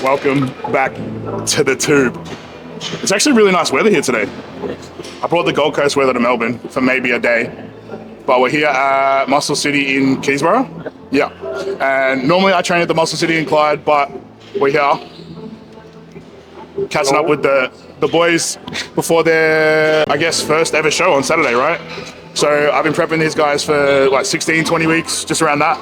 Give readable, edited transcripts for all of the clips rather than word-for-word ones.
Welcome back to the tube. It's actually really nice weather here today. I brought the Gold Coast weather to Melbourne for maybe a day, but we're here at Muscle City in Keysborough. Yeah, and normally I train at the Muscle City in Clyde, but we're here catching up with the boys before their, I guess, first ever show on Saturday, right? So I've been prepping these guys for like 16, 20 weeks, just around that.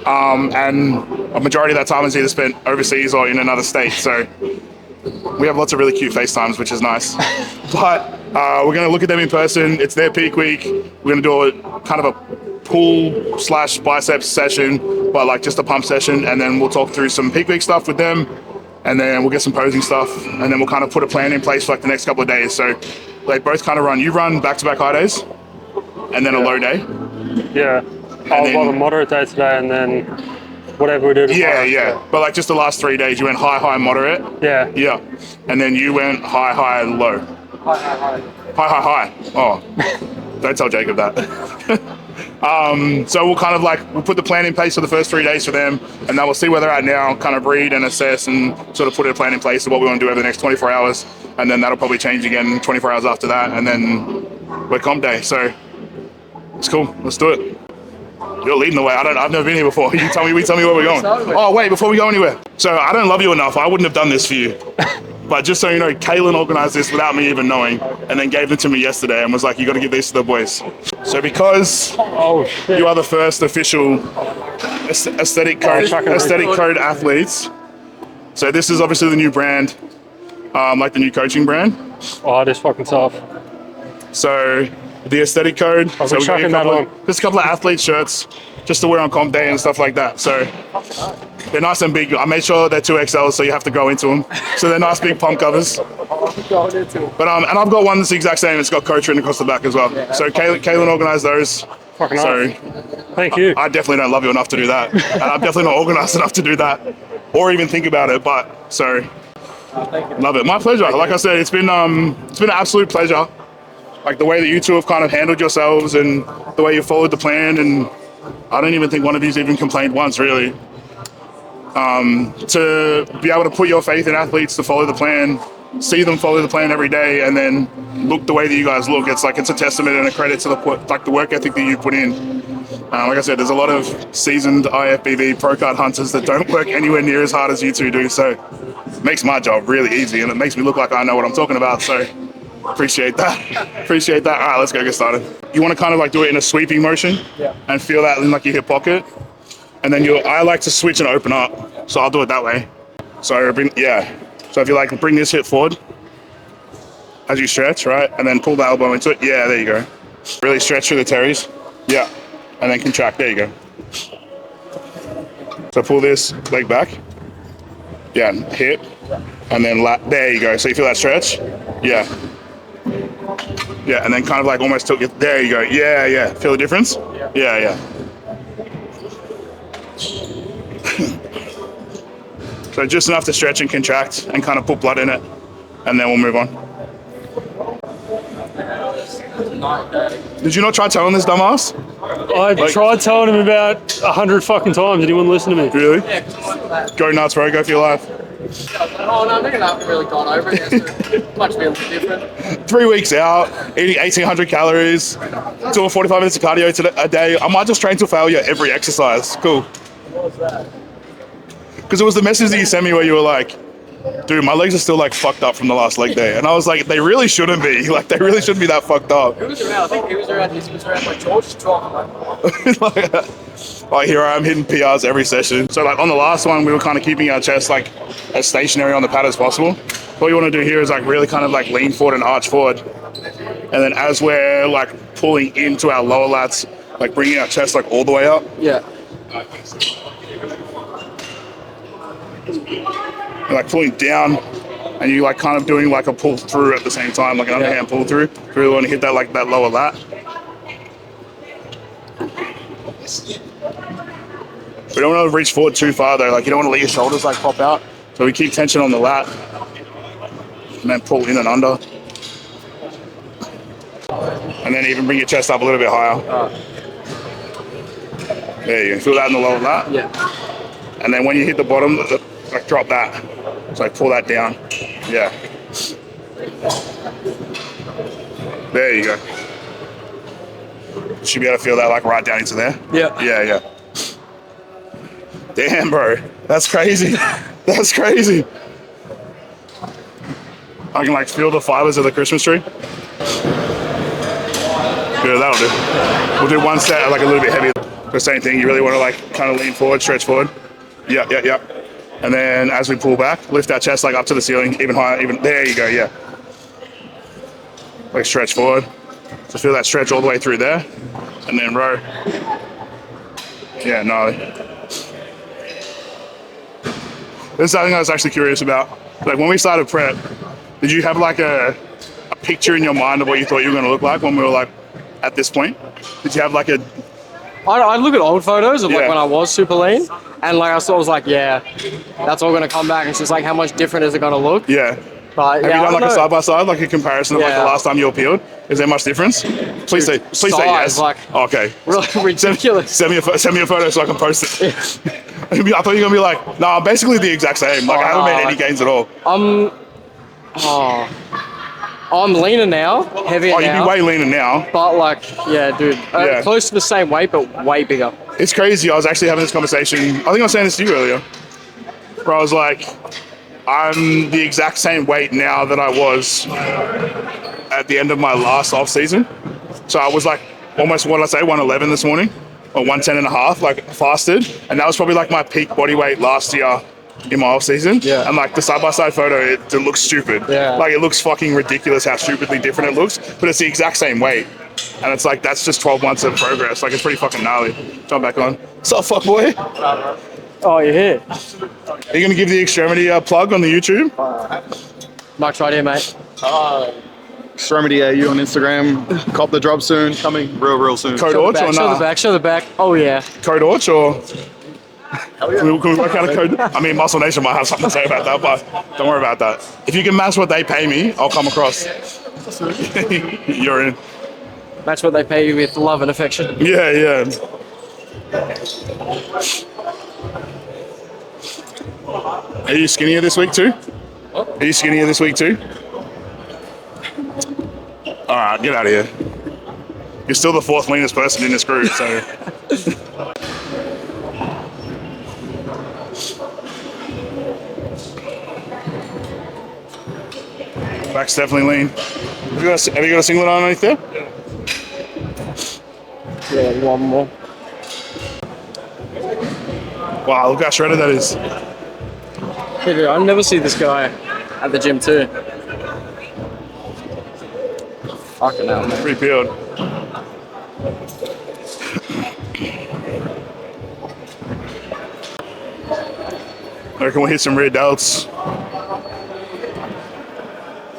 And a majority of that time is either spent overseas or in another state. So we have lots of really cute FaceTimes, which is nice. But we're gonna look at them in person. It's their peak week. We're gonna do a kind of a pull / biceps session, but like just a pump session. And then we'll talk through some peak week stuff with them. And then we'll get some posing stuff. And then we'll kind of put a plan in place for like the next couple of days. So they both kind of run, you run back-to-back high days and then a low day. Yeah. I'll have a moderate day today and then whatever we do tomorrow. Yeah. But like just the last 3 days, you went high, moderate. Yeah. Yeah. And then you went high, low. High. Oh, don't tell Jacob that. So we'll kind of we'll put the plan in place for the first 3 days for them, and then we'll see where they're at now, kind of read and assess and sort of put a plan in place of what we want to do over the next 24 hours. And then that'll probably change again 24 hours after that. And then we're comp day. So it's cool. Let's do it. You're leading the way. I've never been here before. You tell me where we're going. Oh, wait, before we go anywhere. So I don't love you enough. I wouldn't have done this for you. But just so you know, Kaylin organized this without me even knowing, and then gave them to me yesterday and was like, you got to give these to the boys. So because you are the first official aesthetic code athletes, so this is obviously the new brand, like the new coaching brand. Oh, this fucking tough. So the aesthetic code. So we got just a couple of athlete shirts just to wear on comp day and stuff like that. So they're nice and big. I made sure they're 2XL, so you have to go into them. So they're nice big pump covers. But and I've got one that's the exact same. It's got coach written across the back as well. So Kaylin organised those. Fucking so nice. Thank you. I definitely don't love you enough to do that, and I'm definitely not organised enough to do that, or even think about it. But so love it. My pleasure. Like I said, it's been an absolute pleasure. Like the way that you two have kind of handled yourselves and the way you followed the plan, and I don't even think one of you's even complained once, really. To be able to put your faith in athletes to follow the plan, see them follow the plan every day, and then look the way that you guys look, it's a testament and a credit to the work ethic that you put in. Like I said, there's a lot of seasoned IFBB pro card hunters that don't work anywhere near as hard as you two do, so it makes my job really easy, and it makes me look like I know what I'm talking about, so appreciate that. All right, let's go get started. You want to kind of do it in a sweeping motion, and feel that in your hip pocket, and then I like to switch and open up, so I'll do it that way. So so if you bring this hip forward as you stretch, right, and then pull the elbow into it. Yeah, there you go. Really stretch through the teres. Yeah, and then contract. There you go. So pull this leg back. Yeah, hip, and then there you go. So you feel that stretch. Yeah, and then kind of almost tilt it. There you go. Yeah. Feel the difference? Yeah. So just enough to stretch and contract and kind of put blood in it, and then we'll move on. Did you not try telling this dumbass? I tried telling him about 100 fucking times and he wouldn't listen to me. Really? Go nuts, bro. Go for your life. Oh no, I haven't really gone over it. It's much different. 3 weeks out, eating 1,800 calories, doing 45 minutes of cardio a day. I might just train to failure every exercise. Cool. What was that? Because it was the message that you sent me where you were like, dude, my legs are still fucked up from the last leg day. And I was like, they really shouldn't be. They really shouldn't be that fucked up. Who was around? I think he was around George's drop. Here I am hitting PRs every session. So on the last one, we were kind of keeping our chest as stationary on the pad as possible. What you want to do here is really kind of lean forward and arch forward. And then as we're pulling into our lower lats, bringing our chest all the way up. Yeah. You're pulling down, and you kind of doing a pull through at the same time, an underhand pull through. You really want to hit that that lower lat. We don't want to reach forward too far though. You don't want to let your shoulders pop out. So we keep tension on the lat, and then pull in and under, and then even bring your chest up a little bit higher. There you go. Feel that in the lower lat. Yeah. And then when you hit the bottom, drop that. So I pull that down. Yeah. There you go. Should be able to feel that like right down into there. Yeah. Yeah. Damn, bro. That's crazy. That's crazy. I can like feel the fibers of the Christmas tree. Yeah, that'll do. We'll do one set like a little bit heavier. The same thing, you really want to like kind of lean forward, stretch forward. Yeah. And then as we pull back, lift our chest like up to the ceiling, even higher, there you go, yeah. Like stretch forward. So feel that stretch all the way through there. And then row. Yeah, gnarly. This is something I was actually curious about. Like when we started prep, did you have like a picture in your mind of what you thought you were gonna look like when we were like at this point? Did you have like a... I look at old photos of like Yeah. when I was super lean, and like I was like, yeah, that's all gonna come back. It's just like how much different is it gonna look? Yeah. But Have yeah, you done I like don't a know. side by side, like a comparison of like the Yeah. last time you were peeled? Is there much difference? Please say size, yes. like- Okay. Really ridiculous. Send me a photo so I can post it. I thought you were gonna be like, no, I'm basically the exact same. Like I haven't made any gains at all. I'm leaner now, heavier Oh, you'd now. be way leaner now. But like, yeah, dude, Yeah. close to the same weight, but way bigger. It's crazy. I was actually having this conversation. I think I was saying this to you earlier. Where I was like, I'm the exact same weight now that I was at the end of my last off season. So I was like almost, what did I say, 111 this morning, or 110 and a half, like fasted. And that was probably like my peak body weight last year in my off season. Yeah. And like the side by side photo, it looks stupid. Yeah. Like it looks fucking ridiculous how stupidly different it looks, but it's the exact same weight. And it's like, that's just 12 months of progress. Like it's pretty fucking gnarly. Jump back on. What's up, fuck boy? Oh, you're here. Are you gonna give the extremity plug on the YouTube? Mike's right here, mate. Extremity AU on Instagram. Cop the drop soon. Coming real soon. Code Show ORCH the or back, show the nah? back, show the back. Oh, yeah. Code ORCH or? Can we work out a code? I mean, Muscle Nation might have something to say about that, but don't worry about that. If you can match what they pay me, I'll come across. You're in. That's what they pay you with love and affection. Yeah. Are you skinnier this week too? Are you skinnier this week too? All right, get out of here. You're still the fourth leanest person in this group, so. Back's definitely lean. Have you got a singlet on underneath there? Yeah, one more. Wow, look how shredded that is. Hey, dude, I never see this guy at the gym too. Fucking hell, man. Pretty peeled. I reckon we'll hit some rear delts.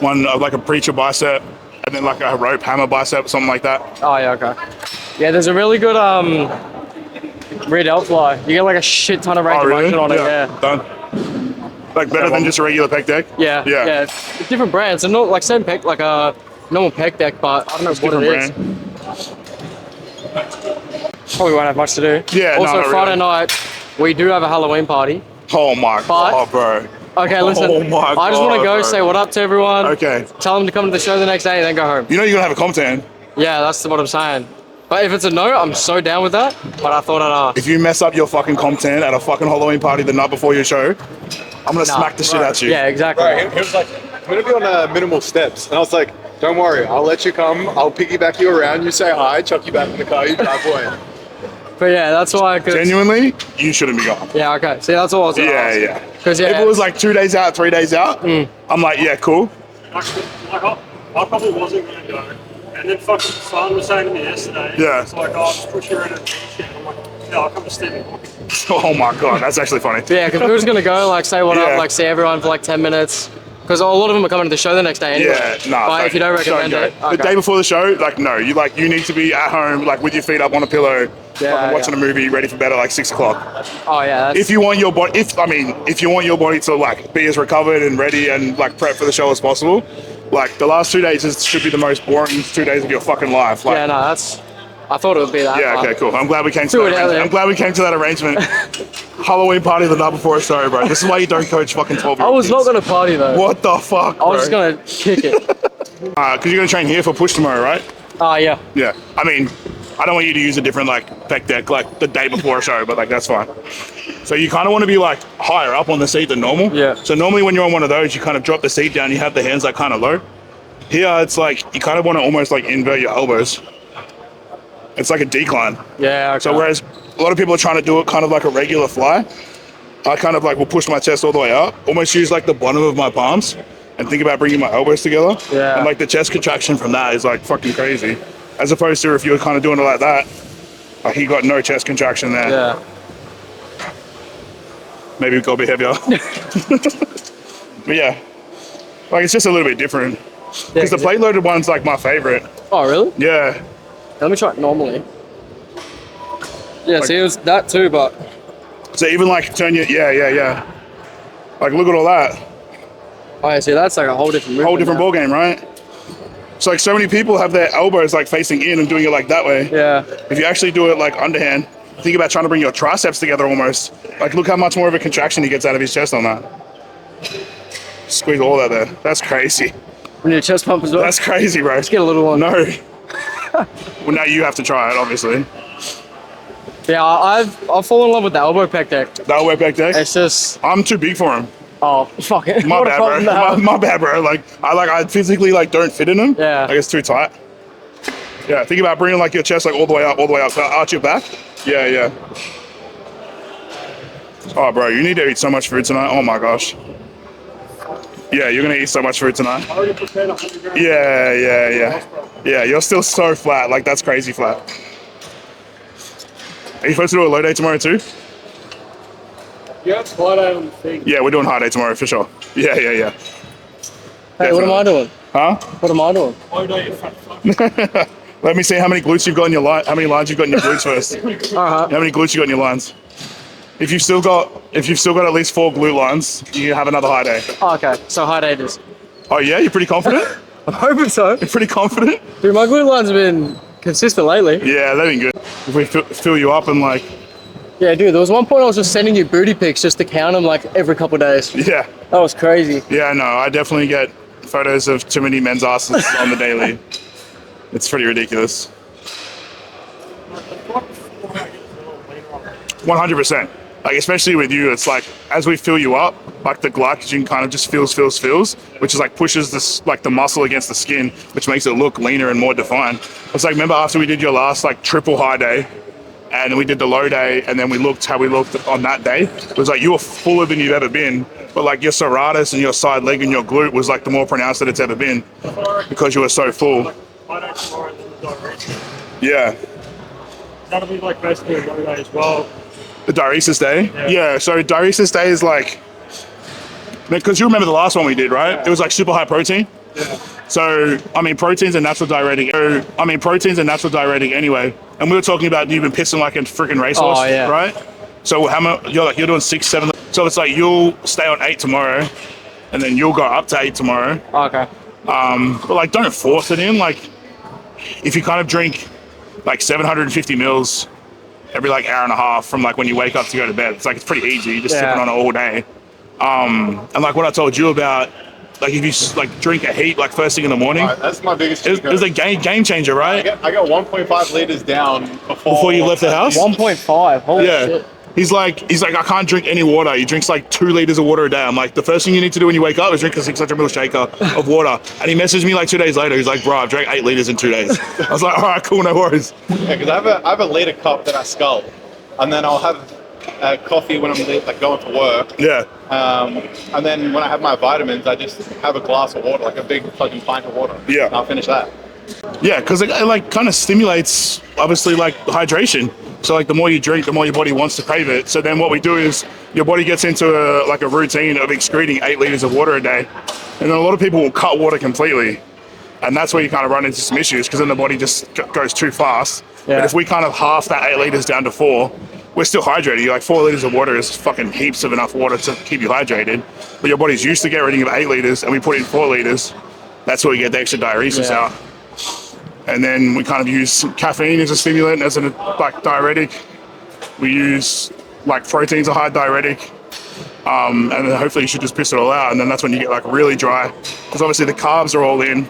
One like a preacher bicep, and then like a rope hammer bicep, something like that. Oh, yeah, okay. Yeah, there's a really good rear delt fly. You get like a shit ton of range of motion on it, yeah. Done. Like better than just a regular pec deck? Yeah. Different brands. And not like same pec, like a normal pec deck, but I don't know what it is. Probably won't have much to do. Yeah, no, Also, not Friday really. night, we do have a Halloween party. Oh my But- god, bro. Okay, listen. Oh my I just want God, to go bro. say what up to everyone. Okay. Tell them to come to the show the next day and then go home. You know you're gonna have a comp tan. Yeah, that's what I'm saying. But if it's a no, I'm so down with that. But I thought I'd ask. If you mess up your fucking comp tan at a fucking Halloween party the night before your show, I'm gonna smack the shit out you. Yeah, exactly. Right, he was like, I'm gonna be on minimal steps. And I was like, don't worry, I'll let you come. I'll piggyback you around. You say hi, chuck you back in the car, you drive away. But yeah, that's why. Genuinely, you shouldn't be gone. Yeah, okay. See, that's all I was gonna ask. Yeah. Because yeah, If it was like 2 days out, 3 days out, I'm like, yeah, cool. Actually, like I probably wasn't going to go. And then fucking Simon was saying to me yesterday, Yeah. it's like, oh, I'll just push you around and shit. I'm like, yeah, I'll come to Stephen Hook. Oh my god, that's actually funny. yeah, because we was gonna go like say what Yeah. up, like see everyone for like 10 minutes. Because a lot of them are coming to the show the next day anyway. Yeah, nah. But if you don't recommend go. it, okay. The day before the show, like no, you need to be at home, like with your feet up on a pillow, fucking watching a movie, ready for bed at like 6 o'clock. Oh yeah. That's, If you want your body, if you want your body to like be as recovered and ready and like prep for the show as possible, like the last 2 days should be the most boring 2 days of your fucking life. Like, yeah, no, that's I thought it would be that. Yeah, but- okay, cool. I'm glad we came to Threw it that out there. arrangement. I'm glad we came to that arrangement. Halloween party the night before. Sorry, bro. This is why you don't coach fucking 12-year-old I was not kids. going to party though. What the fuck, I was just bro? going to kick it. Because you're going to train here for push tomorrow, right? Yeah. Yeah. I mean, I don't want you to use a different, like, pec deck, like, the day before a show, but, like, that's fine. So you kind of want to be, like, higher up on the seat than normal. Yeah. So normally when you're on one of those, you kind of drop the seat down, you have the hands, like, kind of low. Here, it's like, you kind of want to almost, like, invert your elbows. It's like a decline. Yeah. Okay. So whereas a lot of people are trying to do it kind of like a regular fly, I kind of like will push my chest all the way up, almost use like the bottom of my palms and think about bringing my elbows together. Yeah. And like the chest contraction from that is like fucking crazy. As opposed to if you were kind of doing it like that, like you got no chest contraction there. Yeah. Maybe it got a bit heavier. But yeah, like it's just a little bit different. Because the plate loaded one's like my favorite. Oh, really? Yeah. Let me try it normally. Yeah, see, it was that too, but... So even like turn your, yeah. Like look at all that. Oh, yeah, see, that's like a whole different movement. Whole different now. ball game, right? So like so many people have their elbows like facing in and doing it like that way. Yeah. If you actually do it like underhand, think about trying to bring your triceps together almost. Like look how much more of a contraction he gets out of his chest on that. Squeeze all that there. That's crazy. And your chest pump as well? That's crazy, bro. Let's get a little one. No. Well, now you have to try it, obviously. Yeah, I've fallen in love with the elbow pec deck. That'll work back there. It's just... I'm too big for him. Oh, fuck it. My What a bad, problem bro. to have. My bad, bro. I physically like don't fit in them. Yeah. Like it's too tight. Yeah, think about bringing like your chest like all the way up. So arch your back. Yeah. Oh, bro, you need to eat so much food tonight. Oh my gosh. Yeah, you're gonna eat so much food tonight. I already prepared 100 grams. Yeah. Yeah, you're still so flat. Like that's crazy flat. Are you supposed to do a low day tomorrow too? Yeah, it's high day on the thing. Yeah, we're doing high day tomorrow for sure. Yeah. Hey, what am I doing? Huh? What am I doing? High day, you fat fuck. Let me see how many glutes you've got in your line. How many lines you've got in your glutes first. Alright. How many glutes you got in your lines? If you've still got at least 4 glute lines, you have another high day. Oh, okay. So high day it is. Oh yeah, you're pretty confident? I'm hoping so. You're pretty confident? Dude, my glute lines have been consistent lately. Yeah, that ain't good. If we fill you up and like, Yeah, dude, there was one point I was just sending you booty pics just to count them like every couple of days. yeah. That was crazy. Yeah, no, I definitely get photos of too many men's asses on the daily. It's pretty ridiculous. 100%. Like, especially with you, it's like, as we fill you up, like the glycogen kind of just fills, which is like pushes this, like the muscle against the skin, which makes it look leaner and more defined. It's like, remember after we did your last like triple high day, and we did the low day, and then we looked how we looked on that day. It was like you were fuller than you've ever been, but like your serratus and your side leg and your glute was like the more pronounced that it's ever been because you were so full. High day tomorrow and then the diuresis. Yeah. That'll be like basically a low day as well. The diuresis day? Yeah. So diuresis day is like, because you remember the last one we did, right? It was like super high protein. Yeah. So, I mean, protein's a natural diuretic. Anyway. And we were talking about you've been pissing like a freaking racehorse, Oh, yeah. right? So you're doing 6, 7. So it's like you'll stay on 8 tomorrow, and then you'll go up to 8 tomorrow. Okay. But like, don't force it in. Like, if you kind of drink like 750 mils every like hour and a half from like when you wake up to go to bed, it's like it's pretty easy. You're just sipping on it all day. And like what I told you about, like if you like drink a heat like first thing in the morning, Right, that's my biggest. it was a game changer, right? I got 1.5 liters down Before you left the house? 1.5. Holy Yeah. shit. He's like, I can't drink any water. He drinks like 2 liters of water a day. I'm like, the first thing you need to do when you wake up is drink a 600 ml shaker of water. And he messaged me like 2 days later. He's like, bro, I've drank 8 liters in 2 days. I was like, all right, cool, no worries. Yeah, because I have a liter cup that I scull, and then I'll have coffee when I'm like going to work. Yeah. And then when I have my vitamins, I just have a glass of water, like a big fucking pint of water. Yeah. And I'll finish that. Yeah, because it like kind of stimulates, obviously, like hydration. So like the more you drink, the more your body wants to crave it. So then what we do is your body gets into a routine of excreting 8 liters of water a day. And then a lot of people will cut water completely. And that's where you kind of run into some issues because then the body just goes too fast. Yeah. But if we kind of half that 8 liters down to 4, we're still hydrated. Like 4 liters of water is fucking heaps of enough water to keep you hydrated. But your body's used to get rid of 8 liters and we put in 4 liters. That's where we get the extra diuresis out. And then we kind of use caffeine as a stimulant, as a like diuretic. We use like protein's a high diuretic. And then hopefully you should just piss it all out. And then that's when you get like really dry. Because obviously the carbs are all in,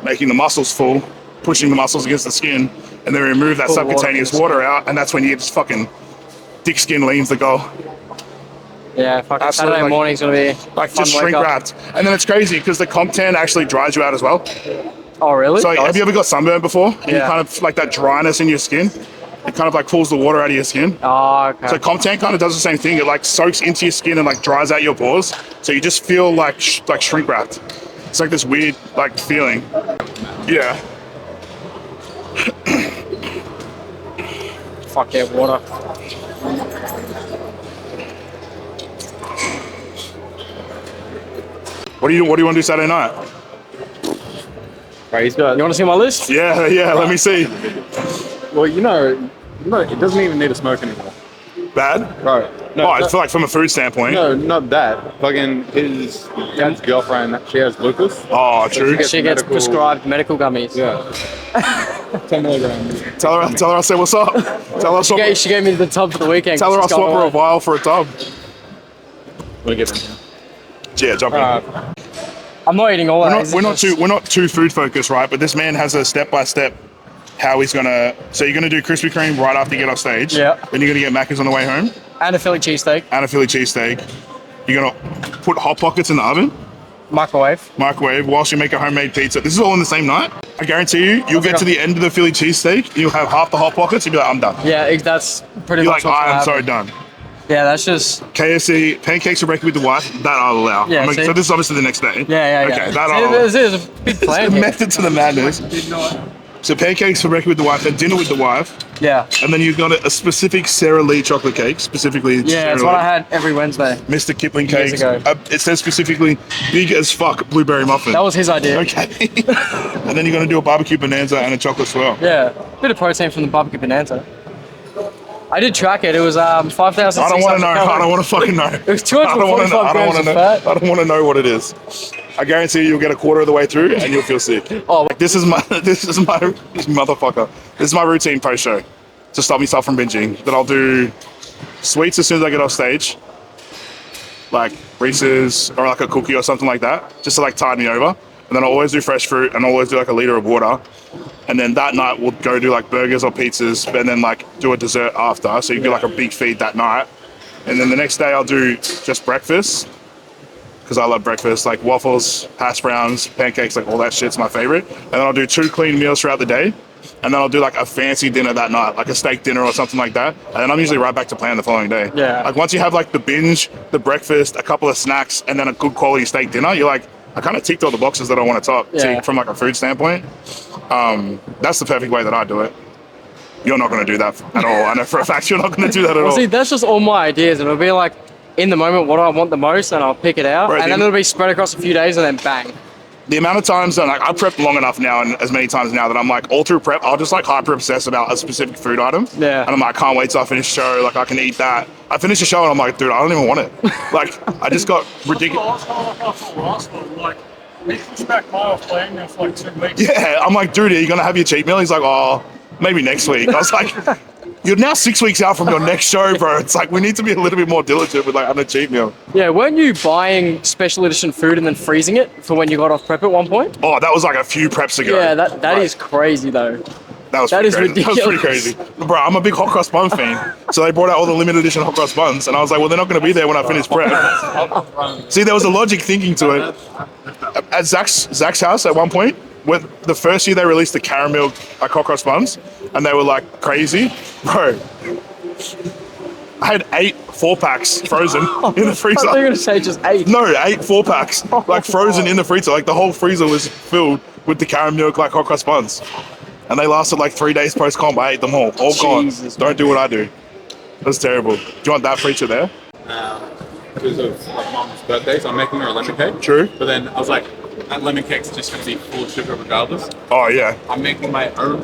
making the muscles full, pushing the muscles against the skin. And then remove that subcutaneous water out. And that's when you get just fucking thick skin leans the goal. Yeah, fucking Absolutely, Saturday like- morning's gonna be Like fun just wake shrink up. wrapped. And then it's crazy because the comp tan actually dries you out as well. Oh, really? So have you ever got sunburn before? And you Yeah. kind of like that dryness in your skin. It kind of like pulls the water out of your skin. Oh, okay. So comp tan kind of does the same thing. It like soaks into your skin and like dries out your pores. So you just feel like shrink wrapped. It's like this weird like feeling. Yeah. Fuck yeah, water. What do you want to do Saturday night? Right, he's got. You want to see my list? Yeah. Let me see. Well, you know, it doesn't even need to smoke anymore. Bad? Right. No, Oh, I feel like from a food standpoint. no, not that. Fucking his dad's girlfriend, she has lupus. Oh, true. gets She gets medical- prescribed medical gummies. Yeah. 10 milligrams. Tell her I said what's up. Tell her I swap She gave me the tub for the weekend. Tell her I'll She's going swap her a away. vial for a tub. We'll get in here. Yeah, jump in. I'm not eating all that. We're not too food focused, right? But this man has a step by step how he's gonna. So you're gonna do Krispy Kreme right after you get off stage. Yeah. Then you're gonna get Macca's on the way home And a Philly cheesesteak. and a Philly cheesesteak. You're gonna put hot pockets in the oven, Microwave. microwave whilst you make a homemade pizza. This is all in the same night. I guarantee you, you'll get to the end of the Philly cheesesteak, you'll have half the hot pockets, and you'll be like, I'm done. Yeah, that's pretty You're much like, what's I am gonna so happen. done. Yeah, that's just. KFC, pancakes for breakfast with the wife, that I'll allow. Yeah, see? So this is obviously the next day. Yeah. Okay, that See, I'll allow. there's a big plan The here. method to the madness. So pancakes for breakfast with the wife, then dinner with the wife, Yeah. and then you've got a specific Sara Lee chocolate cake, specifically Yeah, Sara it's what Lee. I had every Wednesday. Mr. Kipling Years cakes. ago. It says specifically big as fuck blueberry muffin. That was his idea. Okay. And then you're gonna do a barbecue bonanza and a chocolate swirl. Yeah, bit of protein from the barbecue bonanza. I did track it. It was 5,000. I don't want to know. I don't want to fucking know. It was 245 grams of fat. I don't want to know what it is. I guarantee you'll get a quarter of the way through and you'll feel sick. Oh. Like, this motherfucker. This is my routine post show to stop myself from binging. That I'll do sweets as soon as I get off stage, like Reese's or like a cookie or something like that, just to like tide me over. And then I'll always do fresh fruit and I'll always do like a liter of water. And then that night we'll go do like burgers or pizzas, and then like do a dessert after. So you do like a big feed that night. And then the next day I'll do just breakfast, because I love breakfast, like waffles, hash browns, pancakes, like all that shit's my favorite. And then I'll do 2 clean meals throughout the day. And then I'll do like a fancy dinner that night, like a steak dinner or something like that. And then I'm usually right back to plan the following day. Yeah. Like once you have like the binge, the breakfast, a couple of snacks, and then a good quality steak dinner, you're like, I kind of ticked all the boxes that I want to Yeah. tick from like a food standpoint. That's the perfect way that I do it. You're not going to do that at all. I know for a fact you're not going to do that at Well, all. see, that's just all my ideas, and it'll be like in the moment what I want the most, and I'll pick it out, Right, and then then- it'll be spread across a few days, and then bang. The amount of times that like I prepped long enough now, and as many times now that I'm like all through prep, I'll just like hyper obsess about a specific food item. Yeah. And I'm like, I can't wait till I finish the show. Like I can eat that. I finish the show and I'm like, dude, I don't even want it. Like I just got ridiculous. Like, we pushed back my off playing now for like 2 weeks. Yeah, I'm like, dude, are you gonna have your cheat meal? He's like, oh, maybe next week. I was like, you're now 6 weeks out from your next show, bro. It's like we need to be a little bit more diligent with like on a cheat meal. Yeah, weren't you buying special edition food and then freezing it for when you got off prep at one point? Oh, that was like a few preps ago. Yeah, that Right. is crazy though. That was That pretty is crazy. That was pretty crazy. Bro, I'm a big hot cross bun fan. So they brought out all the limited edition hot cross buns. And I was like, well, they're not going to be there when I finish prep. See, there was a logic thinking to it. At Zach's house at one point, with the first year they released the caramel like hot cross buns, and they were like crazy. Bro, I had 8 4-packs frozen in the I freezer. thought you were gonna say just 8. No, 8 4-packs, like frozen in the freezer. Like the whole freezer was filled with the caramel milk, like hot cross buns. And they lasted like 3 days post-comp. I ate them all gone. Jesus, Don't do what I do. That's terrible. Do you want that feature there? Because of like mom's birthday, so I'm making her a lemon cake. True. But then I was like, that lemon cake's just going to be full of sugar regardless. Oh, yeah. I'm making my own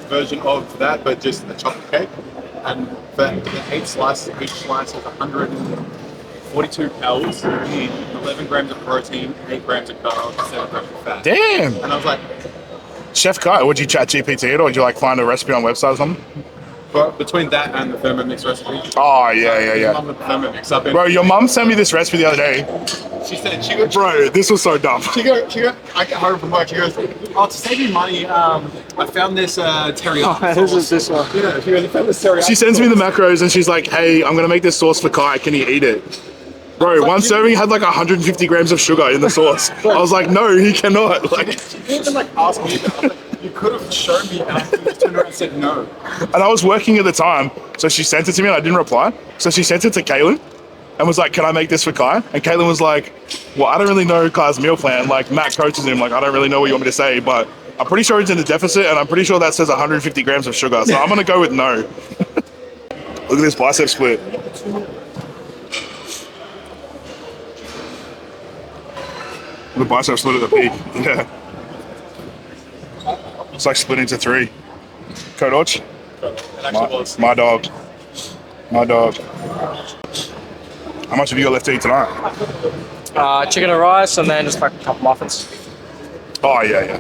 version of that, but just a chocolate cake. And for the 8 slices, each slice is 142 calories, 11 grams of protein, 8 grams of carbs, 7 grams of fat. Damn. And I was like, Chef Kai, would you chat GPT it or would you like find a recipe on website or something? But between that and the Thermomix recipe. Oh, yeah. Mum with the Thermomix. I've been, Bro, your mum sent me this recipe the other day. she said, she goes, Bro, this was so dumb. I get home from work, she goes, oh, to save you money, I found this teriyaki This sauce. is this one. Yeah, she goes, I found this teriyaki She sends me the sauce. macros and she's like, hey, I'm gonna make this sauce for Kai, can you eat it? Bro, one serving had like 150 grams of sugar in the sauce. I was like, no, he cannot. Like, She didn't even like ask me that. I was like, you could have shown me and I could have turned around and said no. and I was working at the time, so she sent it to me and I didn't reply. So she sent it to Caitlin and was like, can I make this for Kai? And Caitlin was like, well, I don't really know Kai's meal plan. Like, Matt coaches him, like, I don't really know what you want me to say, but I'm pretty sure it's in the deficit and I'm pretty sure that says 150 grams of sugar. So I'm gonna go with no. Look at this bicep split. The bicep split at the peak, yeah. It's like split into 3. Code ORCH? It actually was. My dog. My dog. How much have you got left to eat tonight? Chicken and rice, and then just like a couple muffins. Oh, yeah.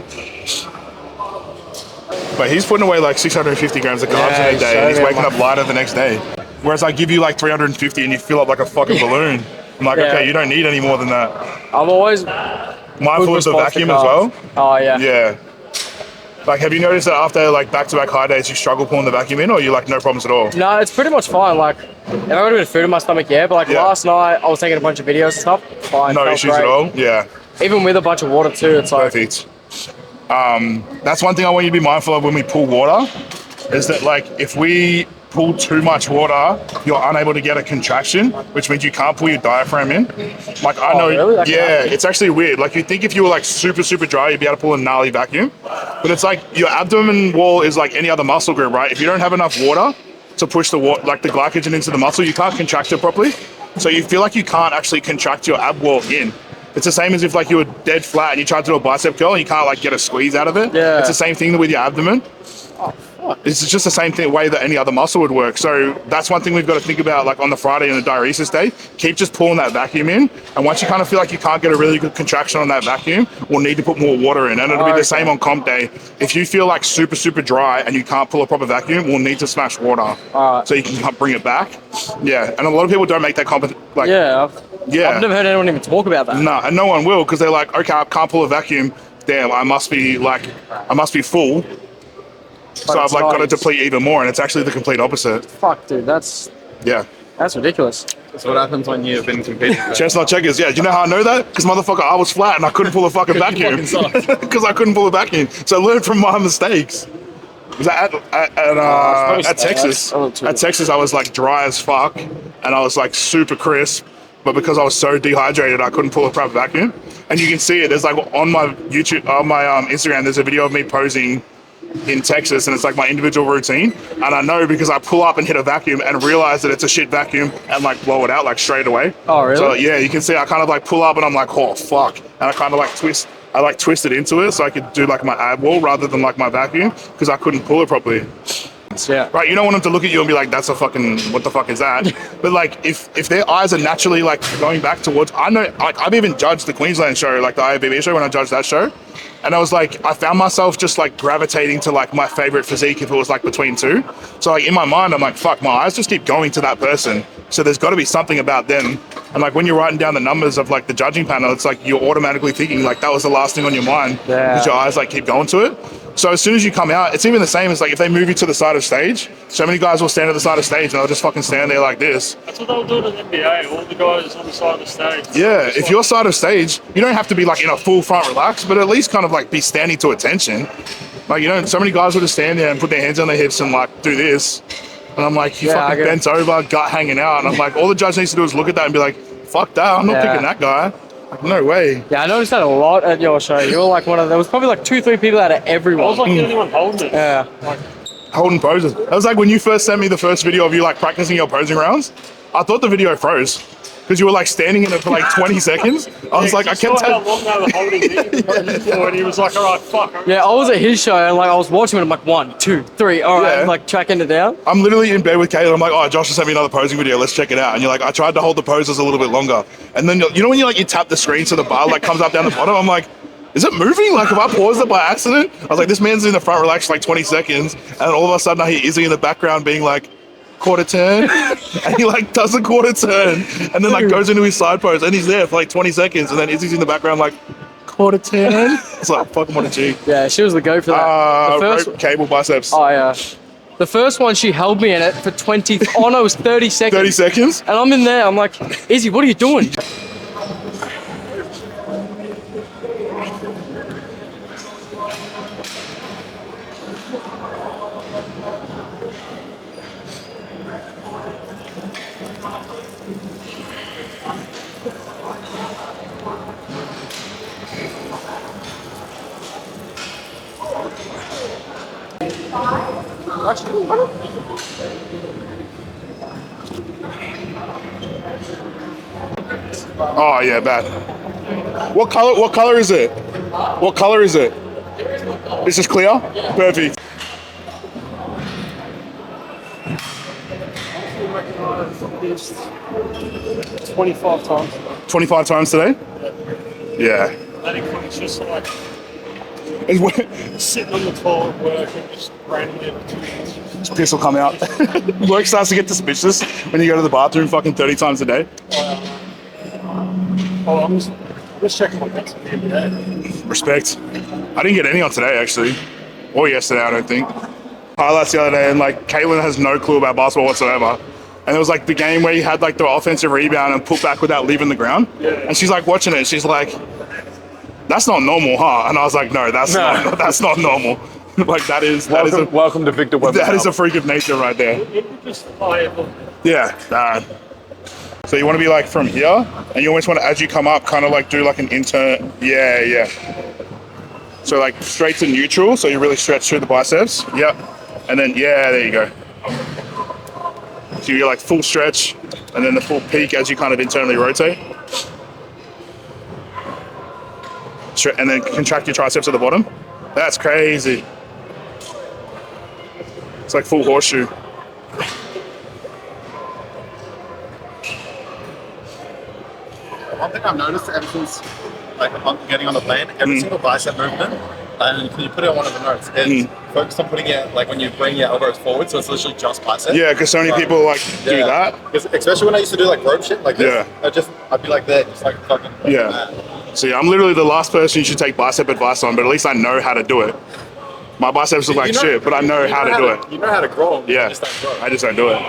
But he's putting away like 650 grams of carbs Yeah, in a day, and he's so waking much. up lighter the next day. Whereas I give you like 350 and you fill up like a fucking balloon. I'm like, Yeah. okay, you don't need any more than that. I'm always Mindful of the vacuum as well. Oh yeah. Yeah. Like, have you noticed that after like back-to-back high days, you struggle pulling the vacuum in, or you like no problems at all? No, it's pretty much fine. Like, if I got a bit of food in my stomach, yeah. But like Yeah. last night, I was taking a bunch of videos and stuff. Fine. No felt issues great. at all? Yeah. Even with a bunch of water too, it's like Perfect. That's one thing I want you to be mindful of when we pull water, is that like if we pull too much water, you're unable to get a contraction, which means you can't pull your diaphragm in. Like I know, really? That can yeah, happen? it's actually weird. Like you'd think if you were like super dry, you'd be able to pull a gnarly vacuum, but it's like your abdomen wall is like any other muscle group, right? If you don't have enough water to push the like the glycogen into the muscle, you can't contract it properly. So you feel like you can't actually contract your ab wall in. It's the same as if like you were dead flat and you tried to do a bicep curl and you can't like get a squeeze out of it. Yeah. It's the same thing with your abdomen. It's just the same way that any other muscle would work. So that's one thing we've got to think about, like on the Friday and the diuresis day. Keep just pulling that vacuum in, and once you kind of feel like you can't get a really good contraction on that vacuum, we'll need to put more water in, and it'll be the same on comp day. If you feel like super dry and you can't pull a proper vacuum, we'll need to smash water so you can bring it back. Yeah, and a lot of people don't make that like yeah. yeah. I've never heard anyone even talk about that. No, and no one will, because they're like, okay, I can't pull a vacuum. Damn, I must be full. So I've it's like got to not. deplete even more, and it's actually the complete opposite. Fuck, dude, that's Yeah. ridiculous. That's what happens when you've been competing. Chestnut checkers, yeah. Do you know how I know that? Because motherfucker, I was flat and I couldn't pull a fucking vacuum. Because I couldn't pull a vacuum. So I learned from my mistakes. Was at Texas. At Texas, I was like dry as fuck, and I was like super crisp. But because I was so dehydrated, I couldn't pull a proper vacuum. And you can see it. There's like on my YouTube, on my Instagram, there's a video of me posing in Texas, and it's like my individual routine. And I know because I pull up and hit a vacuum and realize that it's a shit vacuum and like blow it out like straight away. Oh, really? So yeah, you can see I kind of like pull up and I'm like, oh fuck, and I kind of like twist. I like twisted into it so I could do like my ab wall rather than like my vacuum because I couldn't pull it properly. Yeah. Right, you don't want them to look at you and be like, that's a fucking, what the fuck is that? But like, if their eyes are naturally like going back towards, I know, like I've even judged the Queensland show, like the IFBB show when I judged that show. And I was like, I found myself just like gravitating to like my favorite physique if it was like between two. So like in my mind, I'm like, fuck, my eyes just keep going to that person. So there's got to be something about them. And like when you're writing down the numbers of like the judging panel, it's like you're automatically thinking like that was the last thing on your mind because your eyes like keep going to it. So as soon as you come out, it's even the same as like if they move you to the side of stage, so many guys will stand at the side of stage and they'll just fucking stand there like this. That's what they were doing in the NBA, all the guys on the side of the stage. Yeah, if you're side of stage, you don't have to be like in a full front relax, but at least kind of like be standing to attention. Like, you know, so many guys will just stand there and put their hands on their hips and like do this. And I'm like, you fucking bent over, gut hanging out. And I'm like, all the judge needs to do is look at that and be like, fuck that, I'm not picking that guy. Like, no way. Yeah, I noticed that a lot at your show. You were like there was probably like 2-3 people out of everyone. I was like the only one holding it. Yeah. Holding poses. That was like when you first sent me the first video of you like practicing your posing rounds. I thought the video froze because you were like standing in it for like 20 seconds. I was like, I kept how long they were holding me. And he was like, all right, fuck. Yeah, I was at his show and like I was watching it. I'm like 1, 2, 3. All right, Yeah. like tracking it down. I'm literally in bed with Kayla. I'm like, oh, Josh just sent me another posing video. Let's check it out. And you're like, I tried to hold the poses a little bit longer. And then, you know when you tap the screen so the bar like comes up down the bottom? I'm like, is it moving? Like, if I paused it by accident, I was like, this man's in the front relaxed for like 20 seconds, and all of a sudden I hear Izzy in the background being like, quarter turn, and he like does a quarter turn, and then like goes into his side pose, and he's there for like 20 seconds, and then Izzy's in the background like, quarter turn. It's like, fucking what a G. Yeah, she was the go for that. The first, rope, cable, biceps. oh yeah. The first one, she held me in it for 20, oh no, it was 30 seconds. 30 seconds? And I'm in there, I'm like, Izzy, what are you doing? Oh yeah, bad. What color is it? What color is it? This is clear? Perfect. This 25 times. 25 times today? Yeah. That includes just like It's sitting on the toilet working, just randomly every 2 minutes. piss will come out. Work starts to get suspicious when you go to the bathroom fucking 30 times a day. Oh, I'm just checking my bets at the end of the day. Respect. I didn't get any on today, actually. Or yesterday, I don't think. Highlights the other day, and like, Caitlin has no clue about basketball whatsoever. And it was like the game where you had like the offensive rebound and put back without leaving the ground. Yeah. And she's like watching it, she's like, that's not normal, huh? And I was like, no, that's not normal. Like, that is Welcome to Victor Webber. that is a freak of nature right there. It would just fly up. Yeah, bad. So you want to be like from here, and you always want to, as you come up, kind of like do like an intern. Yeah. So like straight to neutral, so you really stretch through the biceps. Yep. And then, yeah, there you go. So you're like full stretch, and then the full peak as you kind of internally rotate. And then contract your triceps at the bottom. That's crazy. It's like full horseshoe. One thing I've noticed ever since getting on the plane, every single bicep movement, and you put it on one of the notes, is focus on putting it like when you bring your elbows forward, so it's literally just bicep. Yeah, because so many people like do that. 'Cause especially when I used to do like rope shit like this, Yeah. I'd be like there, just like fucking. Yeah. Mad. See, I'm literally the last person you should take bicep advice on, but at least I know how to do it. My biceps look like You know- shit, but I know how to do it. You know how to grow them. Yeah, You just don't grow 'em. I just don't do it.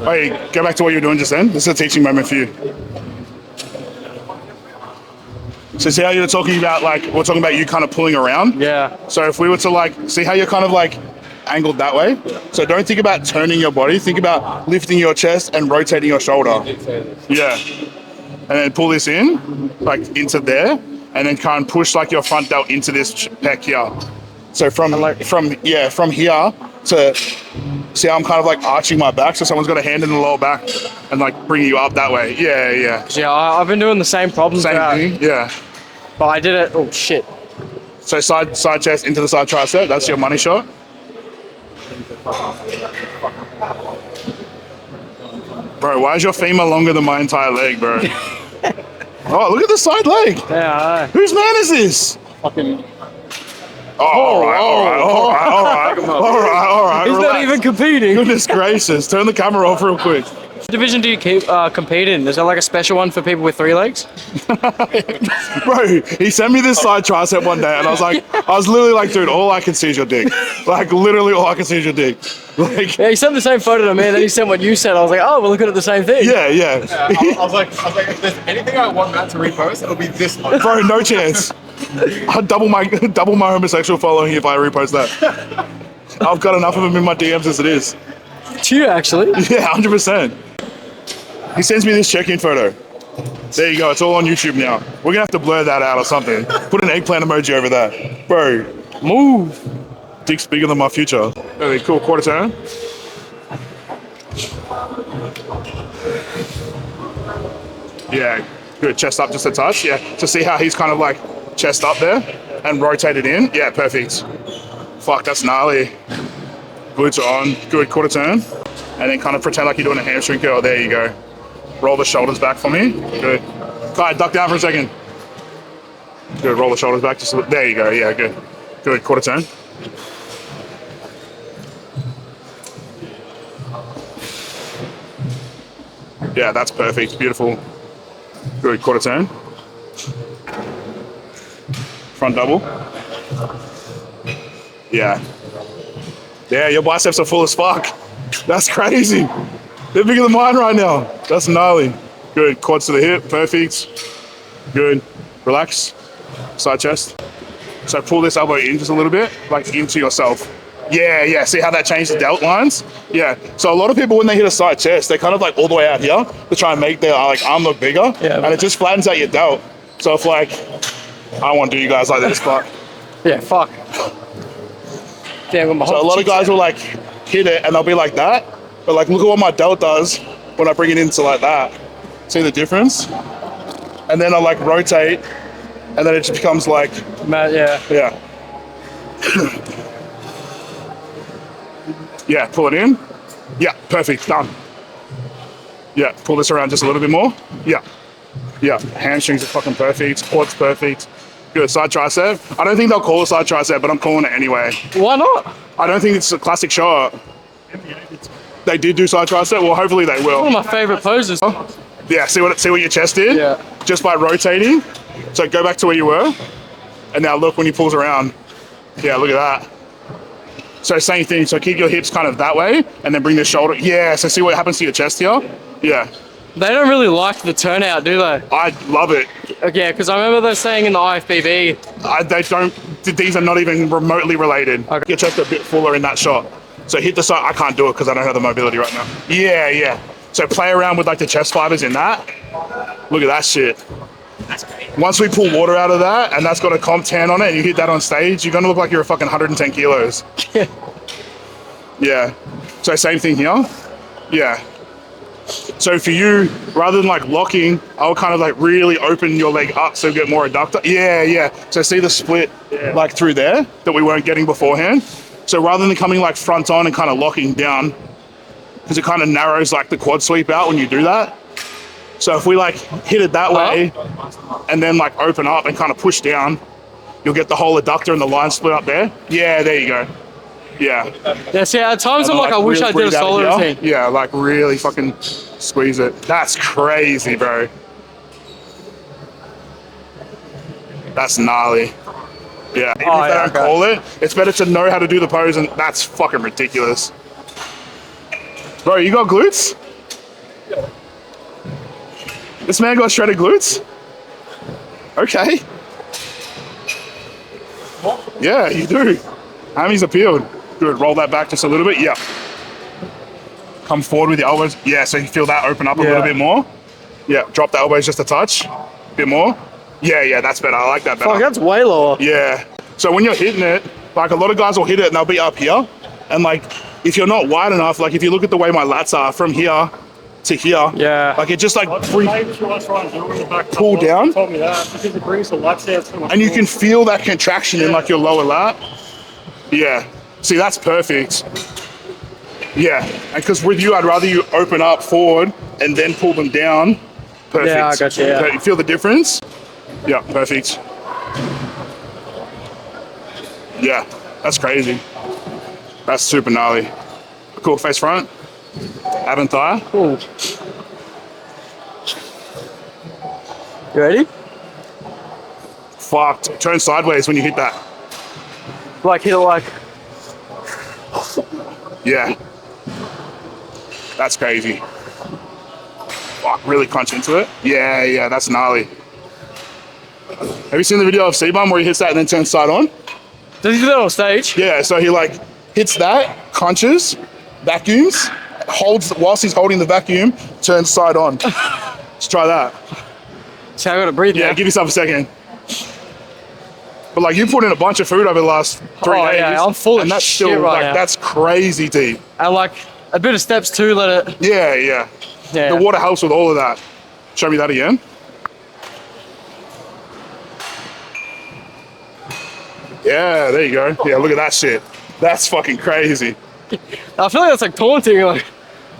Hey, go back to what you were doing just then. This is a teaching moment for you. So see how you're talking about, like, we're talking about you kind of pulling around? Yeah. So if we were to like, see how you're kind of like angled that way? So don't think about turning your body, think about lifting your chest and rotating your shoulder. Yeah. And then pull this in, like into there, and then kind of push like your front delt into this pec here. So from here to, see how I'm kind of like arching my back, so someone's got a hand in the lower back and like bringing you up that way. Yeah. Yeah, I've been doing the same problem. Same thing, yeah. But I did it, oh shit. So side chest into the side tricep, that's your money shot. Bro, why is your femur longer than my entire leg, bro? Oh, look at the side leg. Yeah, I know. Whose man is this? Fucking. Oh, all right. He's relax. not even competing. Goodness gracious, turn the camera off real quick. What division do you compete in? Is there like a special one for people with 3 legs? Bro, he sent me this side tricep one day, and I was literally like, dude, all I can see is your dick. Like, literally all I can see is your dick. Like, Yeah, he sent the same photo to me, and then he sent what you said. I was like, oh, we're looking at the same thing. yeah. I was like, if there's anything I want Matt to repost, it'll be this one. Bro, no chance. I'd double my homosexual following if I repost that. I've got enough of them in my DMs as it is. To you, actually. Yeah, 100%. He sends me this check-in photo. There you go, it's all on YouTube now. We're gonna have to blur that out or something. Put an eggplant emoji over that. Bro, Move. dick's bigger than my future. Really cool, quarter turn. Yeah, good, chest up just a touch, yeah. To see how he's kind of like chest up there and rotated in. Yeah, perfect. Fuck, that's gnarly. Glutes are on, good, quarter turn. And then kind of pretend like you're doing a hamstring curl. There you go. Roll the shoulders back for me. Good. All right, duck down for a second. Good, roll the shoulders back just a bit. There you go, yeah, good. Good, quarter turn. Yeah, that's perfect, beautiful. Good, quarter turn. Front double. Yeah. Yeah, your biceps are full as fuck. That's crazy. They're bigger than mine right now. That's gnarly. Good, quads to the hip, perfect. Good, relax, side chest. So pull this elbow in just a little bit, like into yourself. Yeah, yeah, see how that changed the delt lines? Yeah, so a lot of people when they hit a side chest, they kind of like all the way out here to try and make their like arm look bigger, yeah, and it just flattens out your delt. So if like, I don't want to do you guys like this, but. Yeah, fuck. Damn, so a lot of guys will like hit it and they'll be like that, but like look at what my delt does when I bring it into like that. See the difference? And then I like rotate, and then it just becomes like, yeah. Yeah. Yeah, pull it in. Yeah, perfect, done. Yeah, pull this around just a little bit more. Yeah. Yeah, hamstrings are fucking perfect, quads perfect. Good, side tricep. I don't think they'll call it side tricep, but I'm calling it anyway. Why not? I don't think it's a classic shot. They did do side tricep, well hopefully they will. One of my favorite poses. Yeah, see what your chest did? Yeah. Just by rotating. So go back to where you were. And now look when he pulls around. Yeah, look at that. So same thing, so keep your hips kind of that way and then bring the shoulder. Yeah, so see what happens to your chest here? Yeah. They don't really like the turnout, do they? I love it. Yeah, because I remember they're saying in the IFBB. They don't, these are not even remotely related. Okay. Your chest a bit fuller in that shot. So hit the side, I can't do it because I don't have the mobility right now. Yeah, yeah. So play around with like the chest fibers in that. Look at that shit. Once we pull water out of that and that's got a comp tan on it and you hit that on stage, you're gonna look like you're a fucking 110 kilos. Yeah. So same thing here. Yeah. So for you, rather than like locking, I'll kind of like really open your leg up so you get more adductor. Yeah, yeah. So see the split like through there that we weren't getting beforehand? So rather than coming like front on and kind of locking down, because it kind of narrows like the quad sweep out when you do that. So if we like hit it that way and then like open up and kind of push down, you'll get the whole adductor and the line split up there. Yeah, there you go. Yeah. Yeah, see, at times I'm like, I wish I did a solo routine. Yeah, like really fucking squeeze it. That's crazy, bro. That's gnarly. Yeah, even if they don't call it, it's better to know how to do the pose, and that's fucking ridiculous. Bro, you got glutes? This man got shredded glutes? Okay. Yeah, you do. Hammies are peeled. Good, roll that back just a little bit, yeah. Come forward with your elbows. Yeah, so you feel that open up a little bit more. Yeah, drop the elbows just a touch. Bit more. Yeah, yeah, that's better. I like that better. Fuck, that's way lower. Yeah. So when you're hitting it, like a lot of guys will hit it and they'll be up here. And like, if you're not wide enough, like if you look at the way my lats are from here to here, yeah, like it just like pull down. Told me that because it brings the lats down so much and you more. can feel that contraction in like your lower lat. Yeah. See, that's perfect. Yeah. And because with you, I'd rather you open up forward and then pull them down. Perfect. Yeah, I got you. Yeah. You feel the difference? Yeah, perfect. Yeah, that's crazy. That's super gnarly. Cool, face front. Ab and thigh. Cool. You ready? Fucked. Turn sideways when you hit that. Like hit it like. Yeah. That's crazy. Fuck, really crunch into it. Yeah, yeah, that's gnarly. Have you seen the video of C-Bum where he hits that and then turns side on? Does he do that on stage? Yeah, so he like hits that, crunches, vacuums, holds, whilst he's holding the vacuum, turns side on. Let's try that. See, I gotta breathe now. Yeah, give yourself a second. But like you put in a bunch of food over the last 3 days. Yeah, I'm full and of that's shit still right like now. that's crazy deep. And like a bit of steps too, let it. Yeah, yeah. Yeah. The water helps with all of that. Show me that again. Yeah, there you go. Yeah, look at that shit. That's fucking crazy. I feel like that's like taunting, like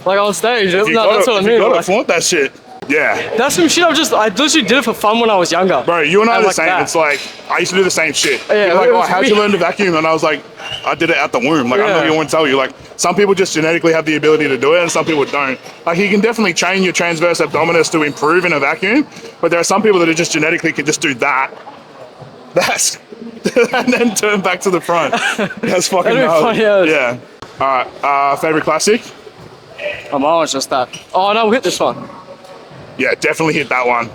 on stage. If you No, got that's it, what I if mean. you got Like, it, flaunt that shit. Yeah. That's some shit I literally did it for fun when I was younger. Bro, you and I are the like same. that. It's like, I used to do the same shit. Yeah, You're like, it oh, was how'd you weird. learn to vacuum? And I was like, I did it at the womb. Like, I don't Yeah. even want to tell you. Like, some people just genetically have the ability to do it and some people don't. Like, you can definitely train your transverse abdominis to improve in a vacuum, but there are some people that are just genetically can just do that. That's, and then turn back to the front. That's fucking That'd be gnarly. funny as. Yeah. All right, favorite classic? Oh, mine was just that. Oh, no, we'll hit this one. Yeah, definitely hit that one.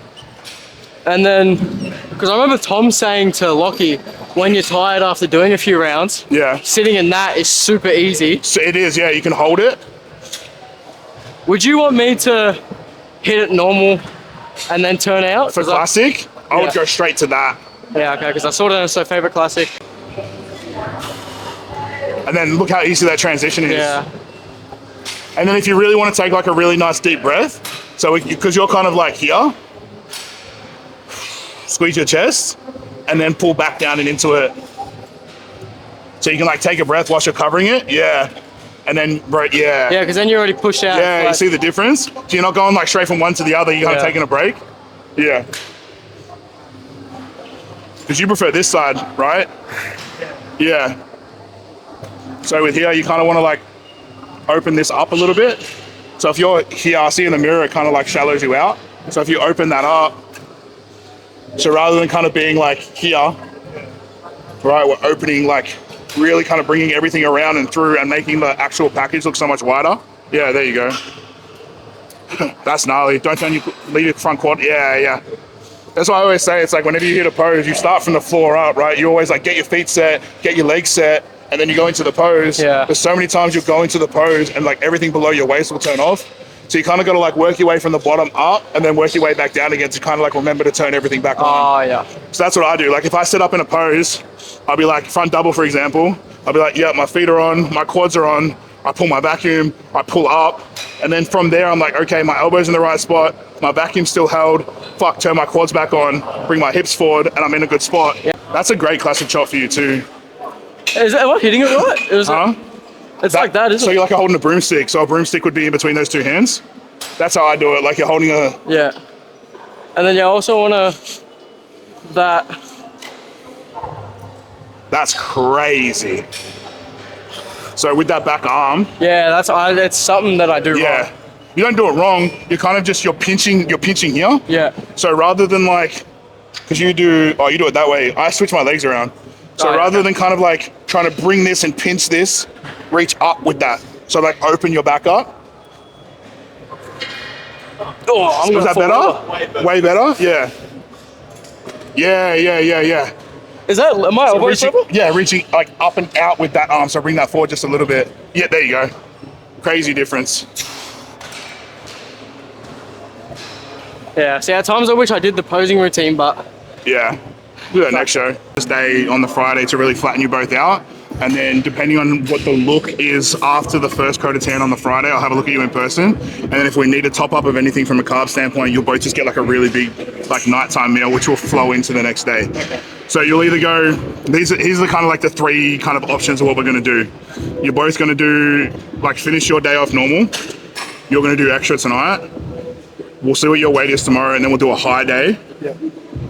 And then, because I remember Tom saying to Lockie, when you're tired after doing a few rounds, Yeah. sitting in that is super easy. So it is, yeah, you can hold it. Would you want me to hit it normal and then turn out? For 'Cause classic, I would Yeah. go straight to that. Yeah, okay, because I saw it in a favorite classic. And then look how easy that transition is. Yeah. And then if you really want to take like a really nice deep breath, so because you're kind of like here, squeeze your chest and then pull back down and into it. So you can like take a breath whilst you're covering it. Yeah. And then, bro, yeah. Yeah, because then you already pushed out. Yeah, you like- see the difference? So you're not going like straight from one to the other, you're kind of Yeah. taking a break. Yeah. Because you prefer this side, right? Yeah. So with here, you kind of want to like open this up a little bit. So if you're here, I see in the mirror, it kind of like shallows you out. So if you open that up, so rather than kind of being like here, right, we're opening like really kind of bringing everything around and through and making the actual package look so much wider. Yeah, there you go. That's gnarly. Don't leave your front quad. Yeah, yeah. That's why I always say, it's like whenever you hit a pose, you start from the floor up, right? You always like get your feet set, get your legs set, and then you go into the pose. Yeah. There's so many times you'll go into the pose and like everything below your waist will turn off. So you kind of got to like work your way from the bottom up and then work your way back down again to kind of like remember to turn everything back on. Oh, yeah. So that's what I do. Like if I sit up in a pose, I'll be like front double, for example. I'll be like, yeah, my feet are on, my quads are on. I pull my vacuum, I pull up. And then from there, I'm like, okay, my elbow's in the right spot. My vacuum's still held. Fuck, turn my quads back on, bring my hips forward, and I'm in a good spot. Yeah. That's a great classic shot for you too. Am I hitting it right? It was, Huh? It's like that, isn't So it? you're like holding a broomstick. So a broomstick would be in between those two hands. That's how I do it. Like you're holding a, Yeah. And then you also want to, that's crazy. So with that back arm, yeah, it's something that I do yeah, wrong. you don't do it wrong. You're kind of just, you're pinching here. Yeah. So rather than like, because you do it that way. I switch my legs around. So Oh, yeah. rather than kind of like trying to bring this and pinch this, reach up with that. So like open your back up. Oh, I'm Was gonna that fall better? over. Way better? Yeah. Yeah. Is that, am I elbow Reaching, swivel? yeah, reaching like up and out with that arm. So bring that forward just a little bit. Yeah, there you go. Crazy difference. Yeah, see, at times I wish I did the posing routine, but Yeah. Do that next show. This day on the Friday to really flatten you both out. And then depending on what the look is after the first coat of tan on the Friday, I'll have a look at you in person. And then if we need a top up of anything from a carb standpoint, you'll both just get like a really big like nighttime meal, which will flow into the next day. Okay. So you'll either go, here's the kind of like the three kind of options of what we're gonna do. You're both gonna do, like finish your day off normal. You're gonna do extra tonight. We'll see what your weight is tomorrow, and then we'll do a high day. Yep.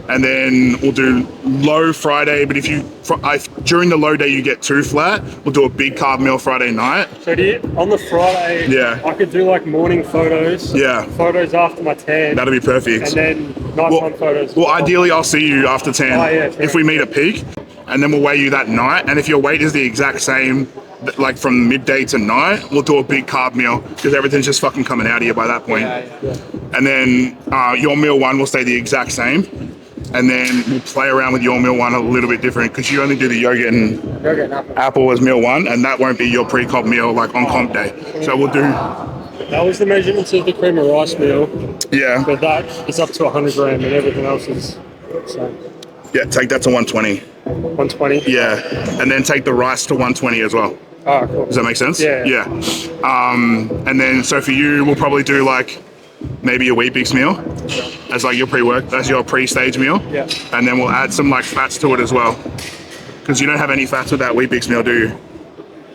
And then we'll do low Friday, but if during the low day you get too flat, we'll do a big carb meal Friday night. So on the Friday, Yeah. I could do like morning photos. Yeah. Photos after my tan. That'll be perfect. And then nighttime photos. Well, ideally I'll see you after 10 Oh, yeah, true. if we meet at peak, and then we'll weigh you that night. And if your weight is the exact same, like from midday to night, we'll do a big carb meal because everything's just fucking coming out of you by that point. yeah. And then your meal one will stay the exact same. And then we'll play around with your meal one a little bit different because you only do the yogurt and apple as meal one, and that won't be your pre-comp meal like on comp day. So we'll do, That was the measurements of the cream of rice meal, yeah, but that is up to 100 gram and everything else is so yeah, take that to 120. 120. Yeah, and then take the rice to 120 as well. Oh, cool. Does that make sense? Yeah. Yeah. And then so for you, we'll probably do like maybe a Wheat Bix meal as like your pre-work, that's your pre-stage meal. Yeah. And then we'll add some like fats to it as well. Because you don't have any fats with that Wheat Bix meal, do you?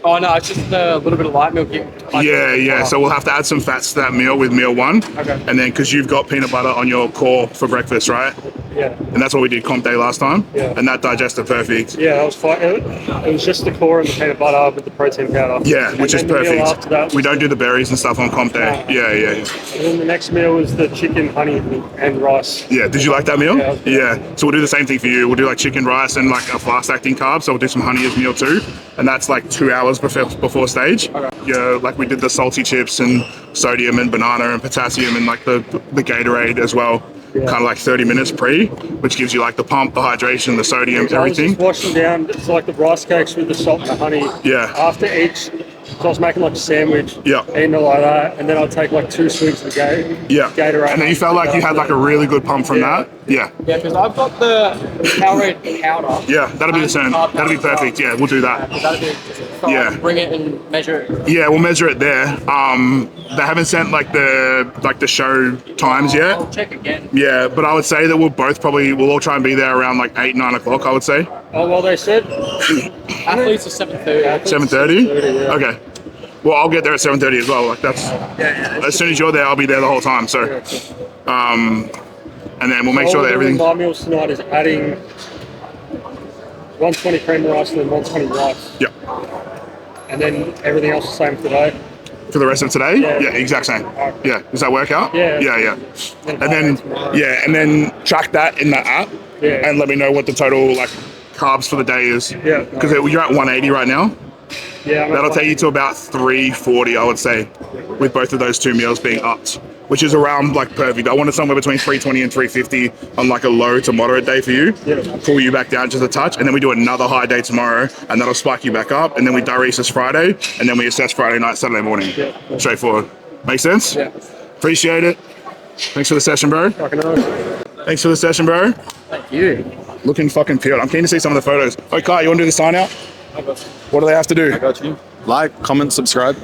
Oh no, it's just a little bit of light milk. Yeah. So we'll have to add some fats to that meal with meal 1. Okay. And then because you've got peanut butter on your core for breakfast, right? Yeah. And that's what we did comp day last time. Yeah. And that digested perfect. Yeah, that was fine. It was just the core and the peanut butter with the protein powder. Yeah, which is And then the meal after that perfect. We don't do the berries and stuff on comp day. Yeah. And then the next meal was the chicken, honey, and rice. Yeah, did you like that meal? Yeah. Yeah. So we'll do the same thing for you. We'll do like chicken, rice, and like a fast-acting carb. So we'll do some honey as meal 2, and that's like 2 hours before stage. Okay. Yeah, like we did the salty chips and sodium and banana and potassium and like the Gatorade as well. Yeah. Kind of like 30 minutes pre, which gives you like the pump, the hydration, the sodium, I was everything. just washing down. It's like the rice cakes with the salt and the honey. Yeah. After each, so I was making like a sandwich. Yeah. Eating it like that, and then I'd take like 2 swigs of the Gatorade. And then you felt like you had like a really good pump from that. Yeah. Yeah, because I've got the Powerade powder. Yeah, that'll be the same. That'll be perfect. Yeah, we'll do that. That'll be so Yeah. I'll bring it and measure it. Yeah, we'll measure it there. They haven't sent like the show times yet. I'll check again. Yeah, but I would say that we'll all try and be there around like 8-9 o'clock. I would say Oh, well, they said. Athletes are 7:30. 7:30. Yeah. Okay. Well, I'll get there at 7:30 as well. Like that's as soon as you're there, I'll be there the whole time. So, and then we'll make sure that everything. My meals tonight is adding 120 cream rice and then 120 rice. Yeah. And then everything else the same for today. For the rest of today? Yeah. Exact same. Yeah. Does that work out? Yeah. Yeah. And then track that in the app. Yeah. And let me know what the total like carbs for the day is. Yeah. Because you're at 180 right now. Yeah. That'll take you to about 340, I would say, with both of those 2 meals being upped, which is around like perfect. I wanted somewhere between 320 and 350 on like a low to moderate day for you. Yeah. Pull you back down just a touch, and then we do another high day tomorrow, and that'll spike you back up, and then we diuresis Friday, and then we assess Friday night, Saturday morning. Yeah. Straightforward. Make sense? Yeah. Appreciate it. Thanks for the session, bro. Fucking hell. Thanks for the session, bro. Thank you. Looking fucking peeled. I'm keen to see some of the photos. Oh, Kai, you want to do the sign out? What do they have to do? Like, comment, subscribe.